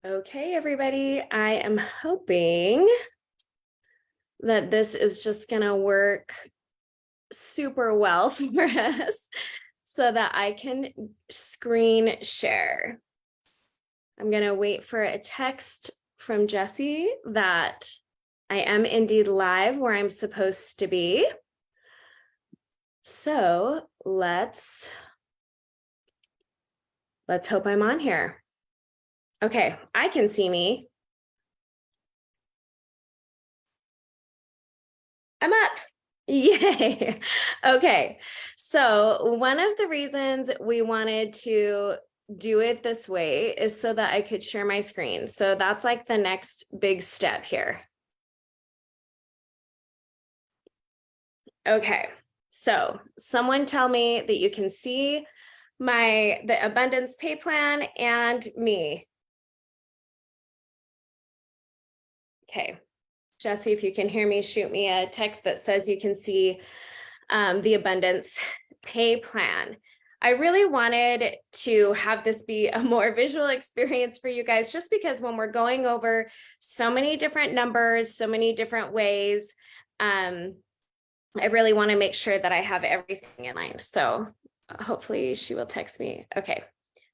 Okay, everybody, I am hoping that this is just going to work super well for us so that I can screen share. I'm going to wait for a text from Jessie that I am indeed live where I'm supposed to be. So let's hope I'm on here. Okay, I can see me. I'm up. Yay. Okay. So one of the reasons we wanted to do it this way is so that I could share my screen. So that's like the next big step here. Okay. So someone tell me that you can see the abundance pay plan and me. Okay. Jessie, if you can hear me, shoot me a text that says you can see the abundance pay plan. I really wanted to have this be a more visual experience for you guys, just because when we're going over so many different numbers, so many different ways, I really want to make sure that I have everything in line. So hopefully she will text me. Okay.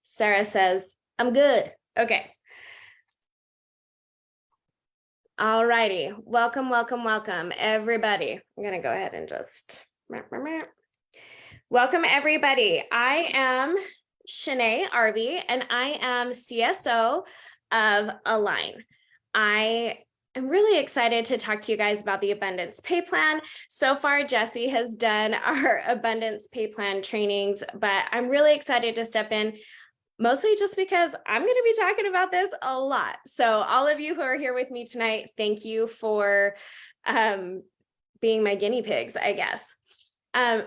Sarah says, I'm good. Okay. All righty. Welcome, welcome, welcome, everybody. I'm going to go ahead and just... Welcome, everybody. I am Shanae Arby, and I am CSO of Align. I am really excited to talk to you guys about the Abundance Pay Plan. So far, Jessie has done our Abundance Pay Plan trainings, but I'm really excited to step in, mostly just because I'm going to be talking about this a lot. So all of you who are here with me tonight, thank you for being my guinea pigs, I guess.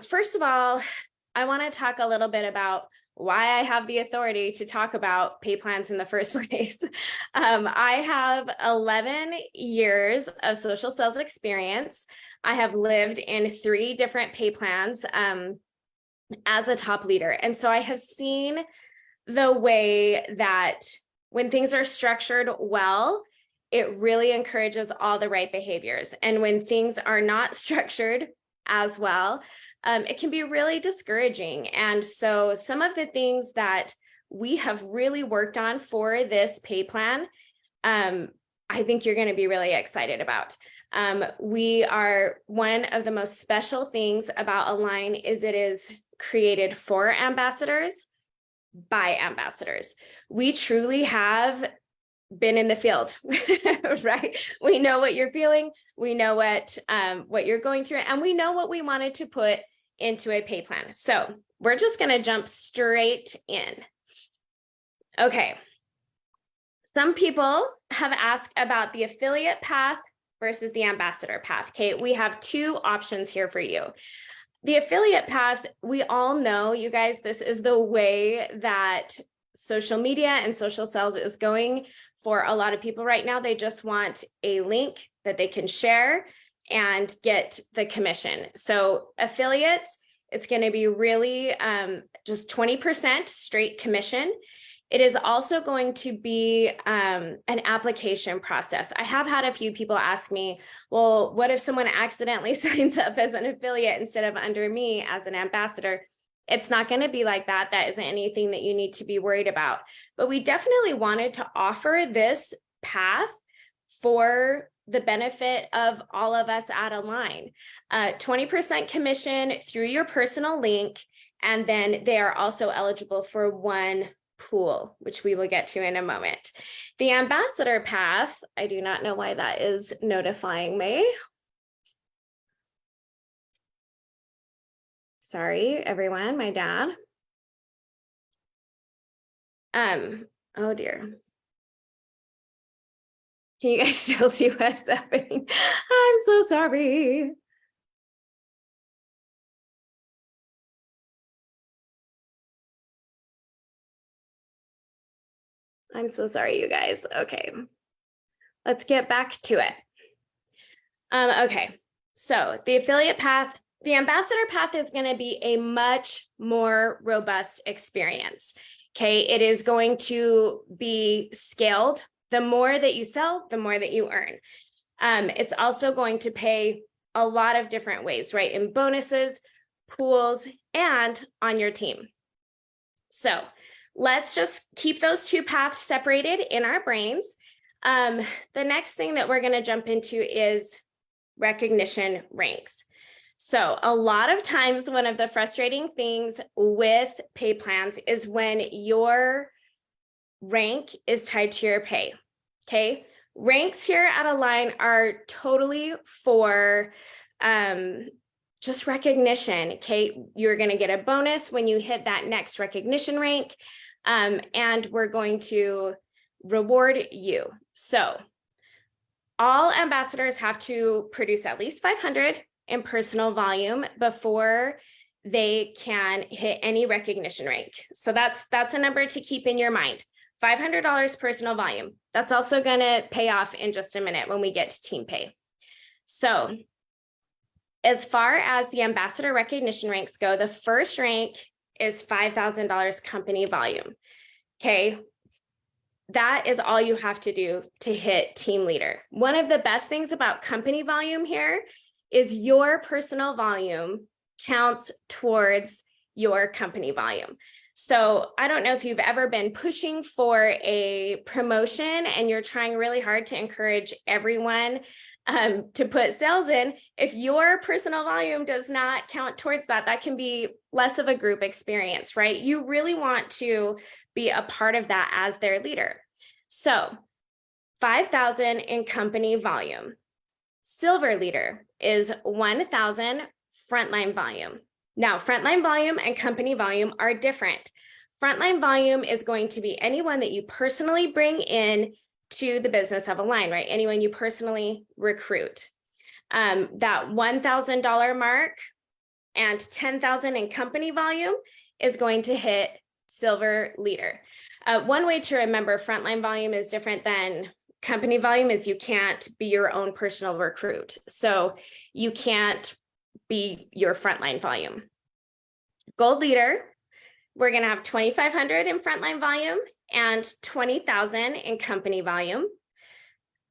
First of all, I want to talk a little bit about why I have the authority to talk about pay plans in the first place. I have 11 years of social sales experience. I have lived in 3 different pay plans as a top leader. And so I have seen the way that when things are structured well, it really encourages all the right behaviors. And when things are not structured as well, it can be really discouraging. And so some of the things that we have really worked on for this pay plan, I think you're going to be really excited about. One of the most special things about Align is it is created for ambassadors by ambassadors. We truly have been in the field, right? We know what you're feeling. We know what you're going through, and we know what we wanted to put into a pay plan. So we're just going to jump straight in. Okay. Some people have asked about the affiliate path versus the ambassador path. Okay. We have 2 options here for you. The affiliate path, we all know, you guys, this is the way that social media and social sales is going for a lot of people right now. They just want a link that they can share and get the commission. So affiliates, it's going to be really just 20% straight commission. It is also going to be an application process. I have had a few people ask me, well, what if someone accidentally signs up as an affiliate instead of under me as an ambassador? It's not going to be like that. That isn't anything that you need to be worried about. But we definitely wanted to offer this path for the benefit of all of us at Align. 20% commission through your personal link, and then they are also eligible for 1 pool, which we will get to in a moment. The ambassador path, I do not know why that is notifying me. Sorry, everyone, my dad. Oh dear. Can you guys still see what's happening? I'm so sorry. I'm so sorry, you guys. Okay, let's get back to it. Okay, so the affiliate path, the ambassador path is going to be a much more robust experience. Okay, it is going to be scaled The more that you sell, the more that you earn. It's also going to pay a lot of different ways, right? In bonuses, pools, and on your team. So let's just keep those two paths separated in our brains. The next thing that we're going to jump into is recognition ranks. So a lot of times, one of the frustrating things with pay plans is when your rank is tied to your pay. Okay. Ranks here at Align are totally for just recognition. Okay. You're going to get a bonus when you hit that next recognition rank. And we're going to reward you. So all ambassadors have to produce at least 500 in personal volume before they can hit any recognition rank. So that's a number to keep in your mind. $500 personal volume. That's also going to pay off in just a minute when we get to team pay. So as far as the ambassador recognition ranks go, the first rank is $5,000 company volume. Okay. That is all you have to do to hit team leader. One of the best things about company volume here is your personal volume counts towards your company volume. So I don't know if you've ever been pushing for a promotion and you're trying really hard to encourage everyone to put sales in. If your personal volume does not count towards that, that can be less of a group experience, right? You really want to be a part of that as their leader. So 5,000 in company volume. Silver leader is 1,000 frontline volume. Now, frontline volume and company volume are different. Frontline volume is going to be anyone that you personally bring in to the business of Align, right? Anyone you personally recruit. That $1,000 mark and 10,000 in company volume is going to hit silver leader. One way to remember frontline volume is different than company volume is you can't be your own personal recruit. So you can't be your frontline volume. Gold leader, we're going to have 2,500 in frontline volume and 20,000 in company volume.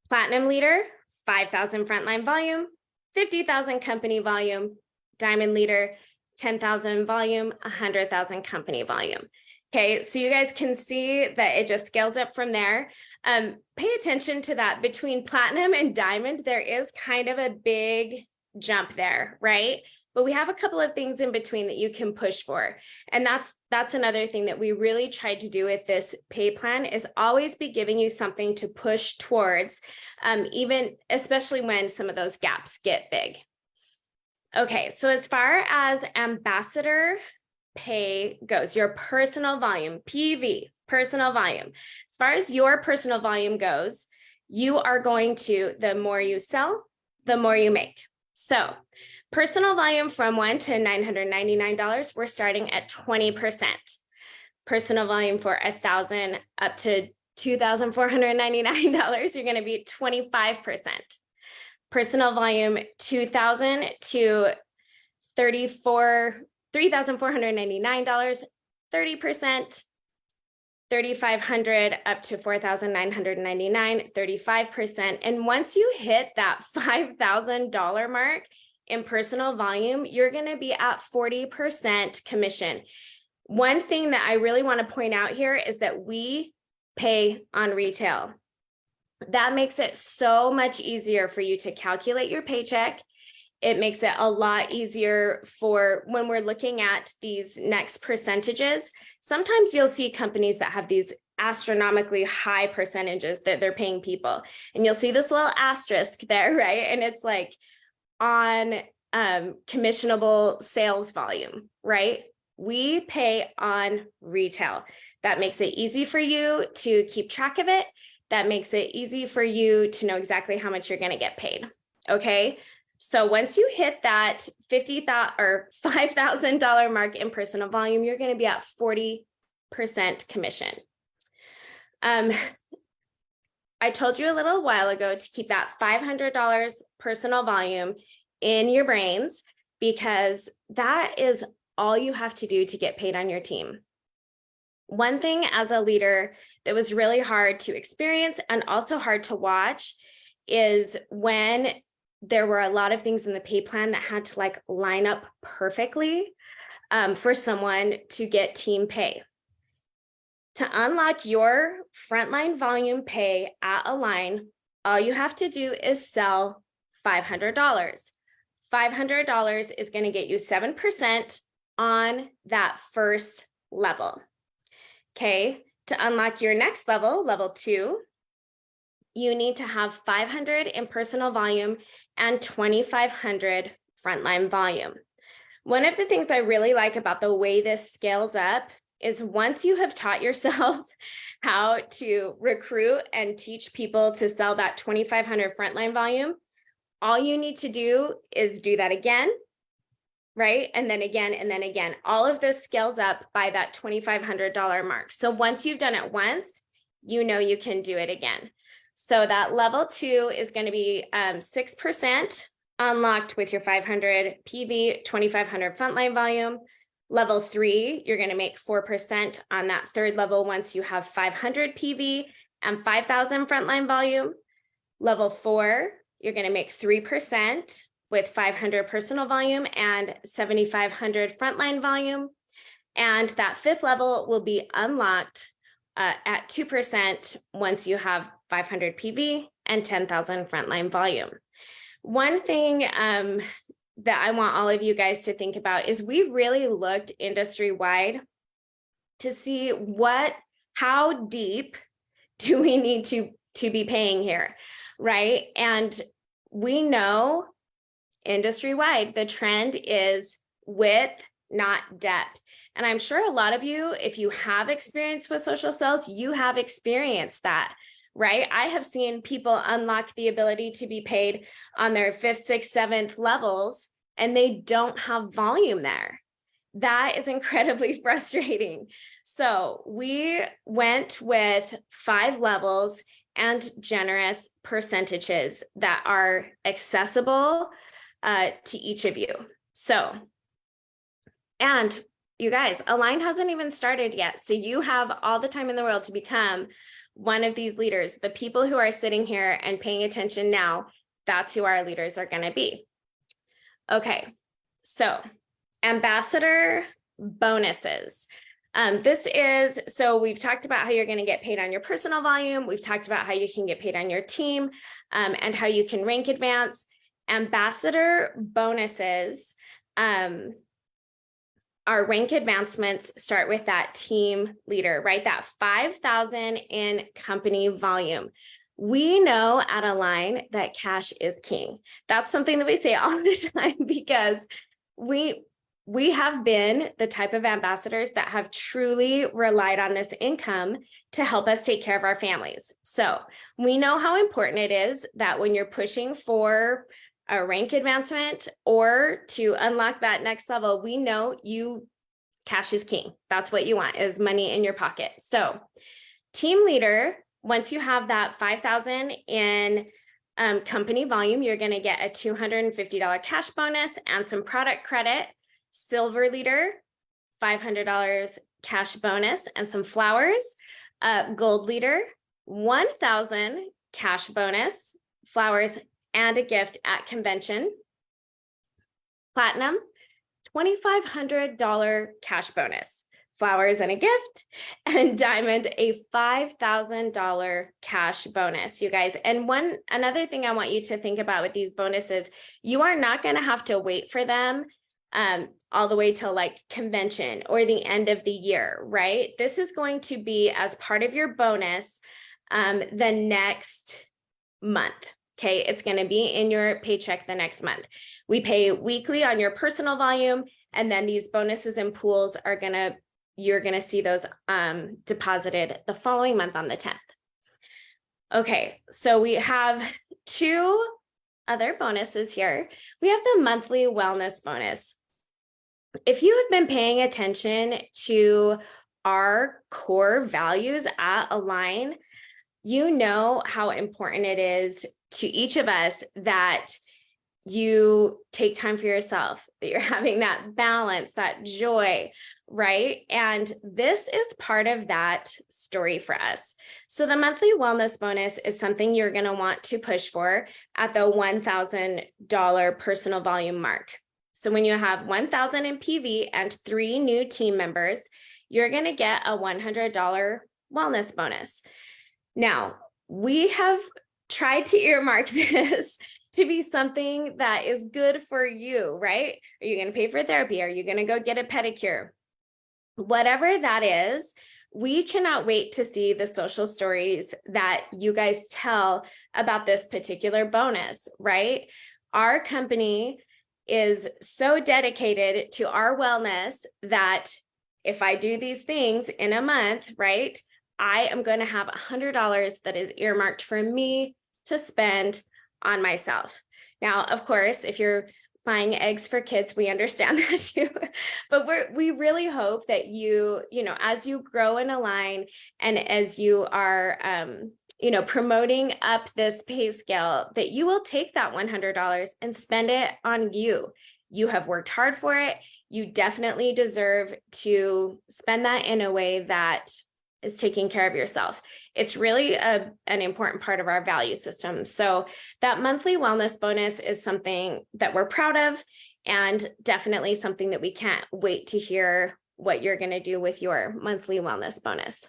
Platinum leader, 5,000 frontline volume, 50,000 company volume. Diamond leader, 10,000 volume, 100,000 company volume. Okay, so you guys can see that it just scales up from there. Pay attention to that. Between platinum and diamond, there is kind of a big jump there, right? But we have a couple of things in between that you can push for. And that's another thing that we really tried to do with this pay plan is always be giving you something to push towards, even especially when some of those gaps get big. Okay, so as far as ambassador pay goes, your personal volume, PV, personal volume. As far as your personal volume goes, you are going to, the more you sell, the more you make. So personal volume from $1 to $999, we're starting at 20%. Personal volume for 1,000 up to $2,499, you're going to be 25%. Personal volume 2,000 to $3,499, 30%. 3,500 up to 4,999, 35%. And once you hit that $5,000 mark in personal volume, you're going to be at 40% commission. One thing that I really want to point out here is that we pay on retail. That makes it so much easier for you to calculate your paycheck. It makes it a lot easier for when we're looking at these next percentages. Sometimes you'll see companies that have these astronomically high percentages that they're paying people. And you'll see this little asterisk there, right? And it's like on commissionable sales volume, right? We pay on retail. That makes it easy for you to keep track of it. That makes it easy for you to know exactly how much you're going to get paid. Okay. So once you hit that $50,000 or $5,000 mark in personal volume, you're going to be at 40% commission. I told you a little while ago to keep that $500 personal volume in your brains because that is all you have to do to get paid on your team. One thing as a leader that was really hard to experience and also hard to watch is when there were a lot of things in the pay plan that had to like line up perfectly for someone to get team pay. To unlock your frontline volume pay at Align, all you have to do is sell $500. $500 is going to get you 7% on that first level. Okay, to unlock your next level, level 2, you need to have 500 in personal volume and 2,500 frontline volume. One of the things I really like about the way this scales up is once you have taught yourself how to recruit and teach people to sell that 2,500 frontline volume, all you need to do is do that again, right? And then again, and then again. All of this scales up by that $2,500 mark. So once you've done it once, you know you can do it again. So that level 2 is going to be 6% unlocked with your 500 PV, 2,500 frontline volume. Level 3, you're going to make 4% on that third level once you have 500 PV and 5,000 frontline volume. Level 4, you're going to make 3% with 500 personal volume and 7,500 frontline volume. And that fifth level will be unlocked at 2% once you have 500 PV and 10,000 frontline volume. One thing that I want all of you guys to think about is we really looked industry-wide to see how deep do we need to be paying here, right? And we know industry-wide, the trend is width, not depth. And I'm sure a lot of you, if you have experience with social sales, you have experienced that, right? I have seen people unlock the ability to be paid on their 5th, 6th, 7th levels, and they don't have volume there. That is incredibly frustrating. So we went with 5 levels and generous percentages that are accessible to each of you. So, and you guys, Align hasn't even started yet. So you have all the time in the world to become one of these leaders. The people who are sitting here and paying attention now, that's who our leaders are going to be. Okay, so ambassador bonuses. So we've talked about how you're going to get paid on your personal volume. We've talked about how you can get paid on your team and how you can rank advance. Ambassador bonuses, our rank advancements start with that team leader, right? That 5,000 in company volume. We know at Align that cash is king. That's something that we say all the time because we have been the type of ambassadors that have truly relied on this income to help us take care of our families. So we know how important it is that when you're pushing for a rank advancement or to unlock that next level, we know cash is king. That's what you want, is money in your pocket. So team leader, once you have that 5,000 in company volume, you're going to get a $250 cash bonus and some product credit. Silver leader, $500 cash bonus and some flowers. Gold leader, 1,000 cash bonus, flowers, and a gift at convention. Platinum, $2,500 cash bonus, flowers and a gift. And diamond, a $5,000 cash bonus, you guys. And another thing I want you to think about with these bonuses, you are not going to have to wait for them all the way till like convention or the end of the year, right? This is going to be as part of your bonus the next month. Okay, it's going to be in your paycheck the next month. We pay weekly on your personal volume, and then these bonuses and pools you're going to see those deposited the following month on the 10th. Okay, so we have 2 other bonuses here. We have the monthly wellness bonus. If you have been paying attention to our core values at Align, you know how important it is to each of us that you take time for yourself, that you're having that balance, that joy, right? And this is part of that story for us. So the monthly wellness bonus is something you're going to want to push for at the $1,000 personal volume mark. So when you have 1,000 in PV and 3 new team members, you're going to get a $100 wellness bonus. Now, we have tried to earmark this to be something that is good for you, right? Are you going to pay for therapy? Are you going to go get a pedicure? Whatever that is, we cannot wait to see the social stories that you guys tell about this particular bonus, right? Our company is so dedicated to our wellness that if I do these things in a month, right, I am going to have $100 that is earmarked for me to spend on myself. Now, of course, if you're buying eggs for kids, we understand that too. But we really hope that you know, as you grow and align, and as you are, you know, promoting up this pay scale, that you will take that $100 and spend it on you. You have worked hard for it. You definitely deserve to spend that in a way that is taking care of yourself. It's really an important part of our value system. So that monthly wellness bonus is something that we're proud of, and definitely something that we can't wait to hear what you're going to do with your monthly wellness bonus.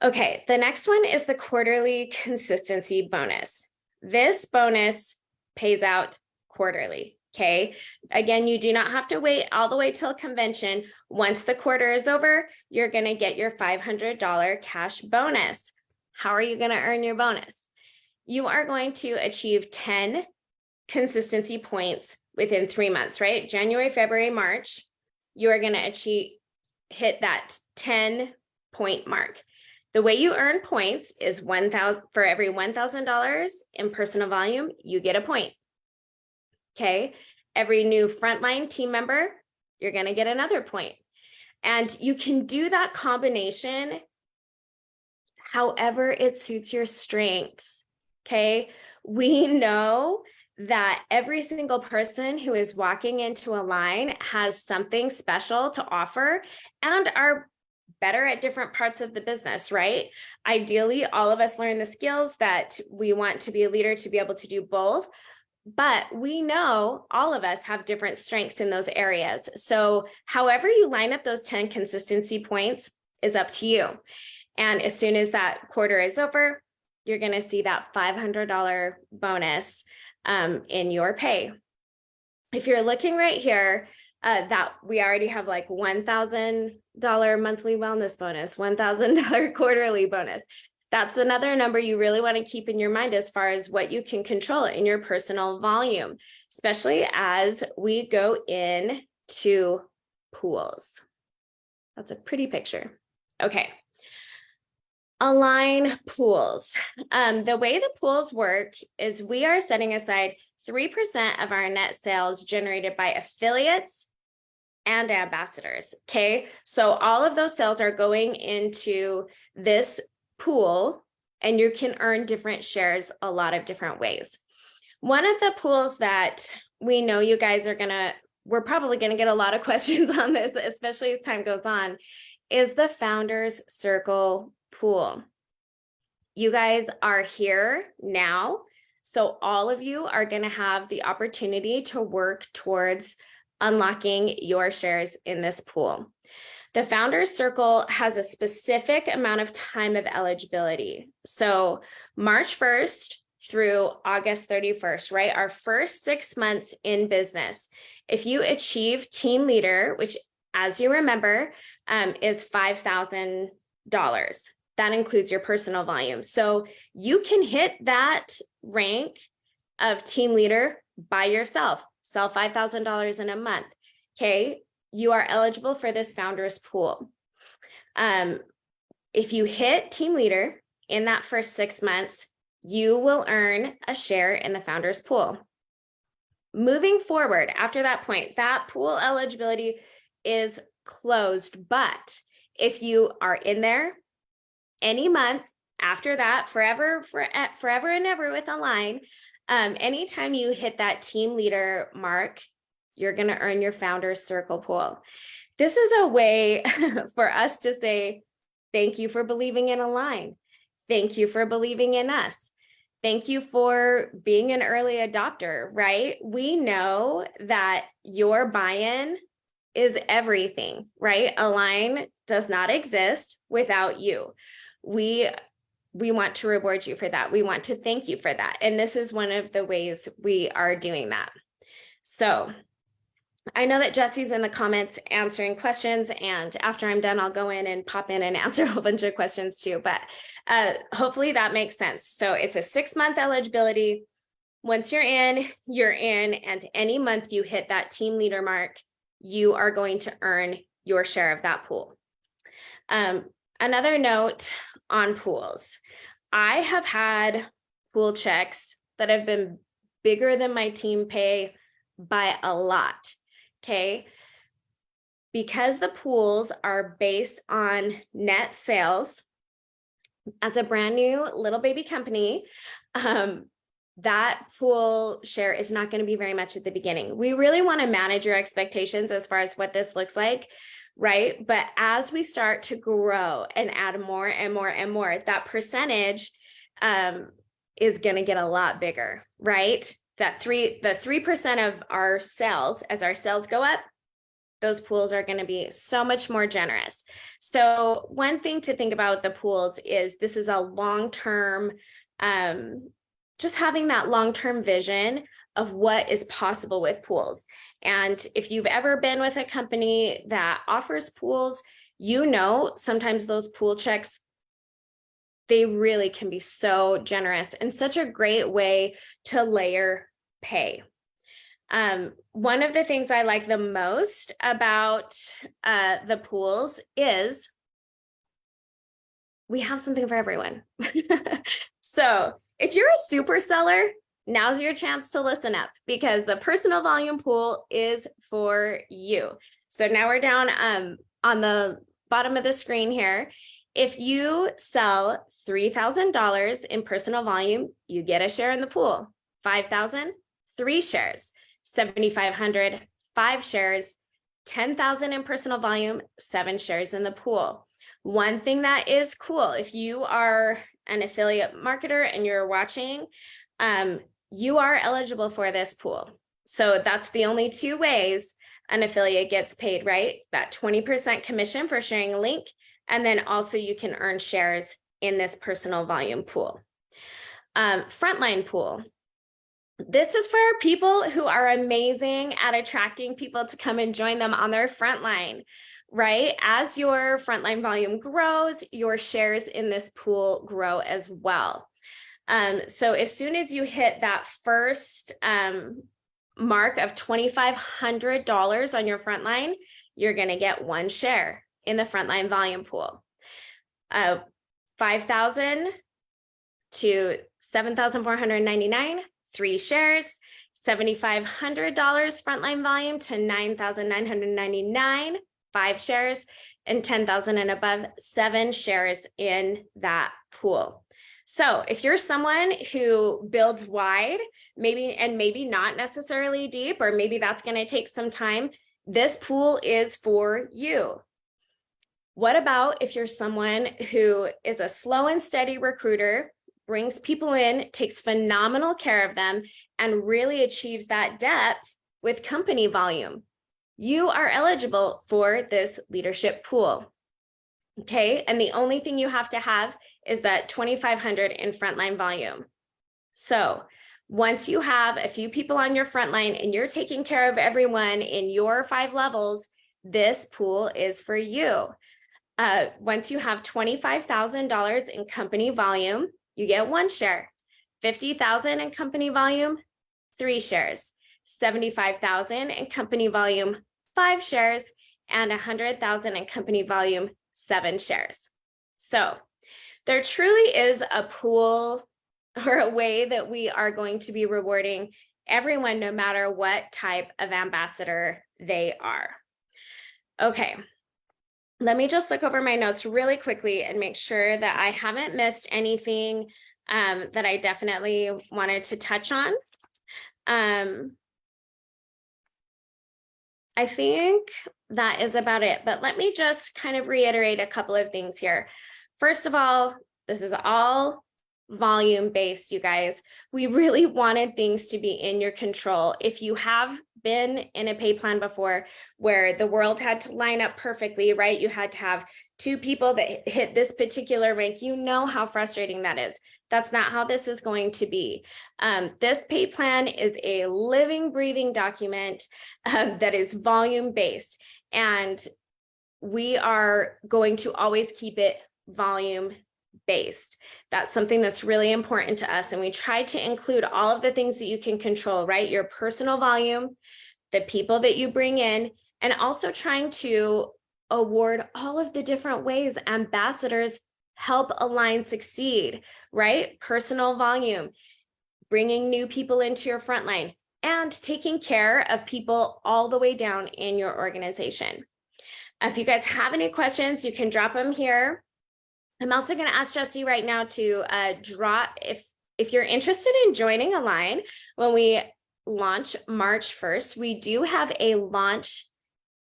Okay, the next one is the quarterly consistency bonus. This bonus pays out quarterly. Okay. Again, you do not have to wait all the way till convention. Once the quarter is over, you're going to get your $500 cash bonus. How are you going to earn your bonus? You are going to achieve 10 consistency points within 3 months, right? January, February, March, you are going to hit that 10-point mark. The way you earn points is for every $1,000 in personal volume, you get a point. Okay, every new frontline team member, you're going to get another point. And you can do that combination however it suits your strengths. Okay, we know that every single person who is walking into a line has something special to offer and are better at different parts of the business, right? Ideally, all of us learn the skills that we want to be a leader to be able to do both. But we know all of us have different strengths in those areas. So however you line up those 10 consistency points is up to you. And as soon as that quarter is over, you're going to see that $500 bonus in your pay. If you're looking right here, that we already have like $1,000 monthly wellness bonus, $1,000 quarterly bonus. That's another number you really want to keep in your mind as far as what you can control in your personal volume, especially as we go into pools. That's a pretty picture. Okay. Align pools. The way the pools work is we are setting aside 3% of our net sales generated by affiliates and ambassadors. Okay. So all of those sales are going into this pool, and you can earn different shares a lot of different ways. One of the pools that we know you guys we're probably going to get a lot of questions on this, especially as time goes on, is the Founders Circle pool. You guys are here now. So all of you are going to have the opportunity to work towards unlocking your shares in this pool. The Founders Circle has a specific amount of time of eligibility. So March 1st through August 31st, right? Our first 6 months in business. If you achieve team leader, which as you remember, is $5,000. That includes your personal volume. So you can hit that rank of team leader by yourself, sell $5,000 in a month. Okay. You are eligible for this founders pool. If you hit team leader in that first 6 months, you will earn a share in the founders pool. Moving forward, after that point, that pool eligibility is closed. But if you are in there any month after that, forever and ever with Align, Anytime you hit that team leader mark, you're going to earn your Founders Circle pool. This is a way for us to say, thank you for believing in Align. Thank you for believing in us. Thank you for being an early adopter, right? We know that your buy-in is everything, right? Align does not exist without you. We want to reward you for that. We want to thank you for that. And this is one of the ways we are doing that. So I know that Jesse's in the comments answering questions, and after I'm done, I'll go in and pop in and answer a whole bunch of questions too, but hopefully that makes sense. So it's a 6-month eligibility. Once you're in, and any month you hit that team leader mark, you are going to earn your share of that pool. Another note on pools. I have had pool checks that have been bigger than my team pay by a lot, okay? Because the pools are based on net sales, as a brand new little baby company, that pool share is not going to be very much at the beginning. We really want to manage your expectations as far as what this looks like, right? But as we start to grow and add more and more and more, that percentage is going to get a lot bigger, right? The 3% of our sales, as our sales go up, those pools are going to be so much more generous. So one thing to think about with the pools is this is a long-term, just having that long-term vision of what is possible with pools. And if you've ever been with a company that offers pools, you know, sometimes those pool checks, they really can be so generous and such a great way to layer pay. One of the things I like the most about the pools is we have something for everyone. So if you're a super seller, now's your chance to listen up, because the personal volume pool is for you. So now we're down on the bottom of the screen here. If you sell $3,000 in personal volume, you get a share in the pool. 5,000, 3 shares. 7,500, 5 shares. 10,000 in personal volume, 7 shares in the pool. One thing that is cool, if you are an affiliate marketer and you're watching, you are eligible for this pool. So that's the only 2 ways an affiliate gets paid, right? That 20% commission for sharing a link, and then also you can earn shares in this personal volume pool. Frontline pool. This is for people who are amazing at attracting people to come and join them on their frontline, right? As your frontline volume grows, your shares in this pool grow as well. So as soon as you hit that first mark of $2,500 on your frontline, you're going to get 1 share in the frontline volume pool. 5,000 to 7,499, 3 shares. $7,500 frontline volume to 9,999, 5 shares, and 10,000 and above, 7 shares in that pool. So if you're someone who builds wide, maybe not necessarily deep, or maybe that's going to take some time, this pool is for you. What about if you're someone who is a slow and steady recruiter, brings people in, takes phenomenal care of them, and really achieves that depth with company volume? You are eligible for this leadership pool. Okay, and the only thing you have to have is that 2,500 in frontline volume. So once you have a few people on your frontline and you're taking care of everyone in your 5 levels, this pool is for you. Once you have $25,000 in company volume, you get 1 share. 50,000 in company volume, 3 shares. 75,000 in company volume, 5 shares, and 100,000 in company volume, 7 shares. So there truly is a pool or a way that we are going to be rewarding everyone, no matter what type of ambassador they are. Okay, let me just look over my notes really quickly and make sure that I haven't missed anything that I definitely wanted to touch on. I think that is about it, but let me just kind of reiterate a couple of things here. First of all, this is all volume based, you guys. We really wanted things to be in your control. If you have been in a pay plan before where the world had to line up perfectly, right? You had to have 2 people that hit this particular rank. You know how frustrating that is. That's not how this is going to be. This pay plan is a living, breathing document that is volume based. And we are going to always keep it volume based. That's something that's really important to us. And we try to include all of the things that you can control, right? Your personal volume, the people that you bring in, and also trying to award all of the different ways ambassadors help Align succeed, right? Personal volume, bringing new people into your frontline, and taking care of people all the way down in your organization. If you guys have any questions, you can drop them here. I'm also going to ask Jesse right now to drop, if you're interested in joining Align when we launch March 1st, we do have a launch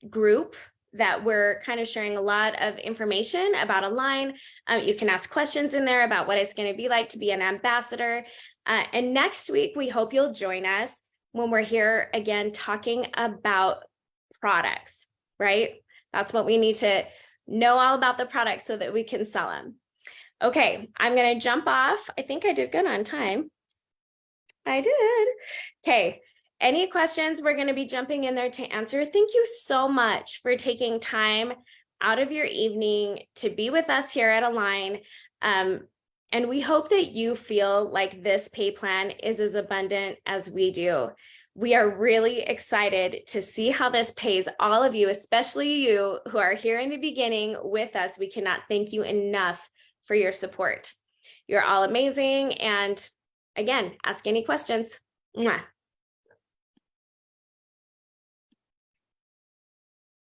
group that we're kind of sharing a lot of information about Align. You can ask questions in there about what it's going to be like to be an ambassador. And next week, we hope you'll join us when we're here again talking about products, right? That's what we need to know all about the products so that we can sell them. Okay, I'm going to jump off. I think I did good on time. I did. Okay. Any questions we're going to be jumping in there to answer? Thank you so much for taking time out of your evening to be with us here at Align. And we hope that you feel like this pay plan is as abundant as we do. We are really excited to see how this pays all of you, especially you who are here in the beginning with us. We cannot thank you enough for your support. You're all amazing. And again, ask any questions. Mwah.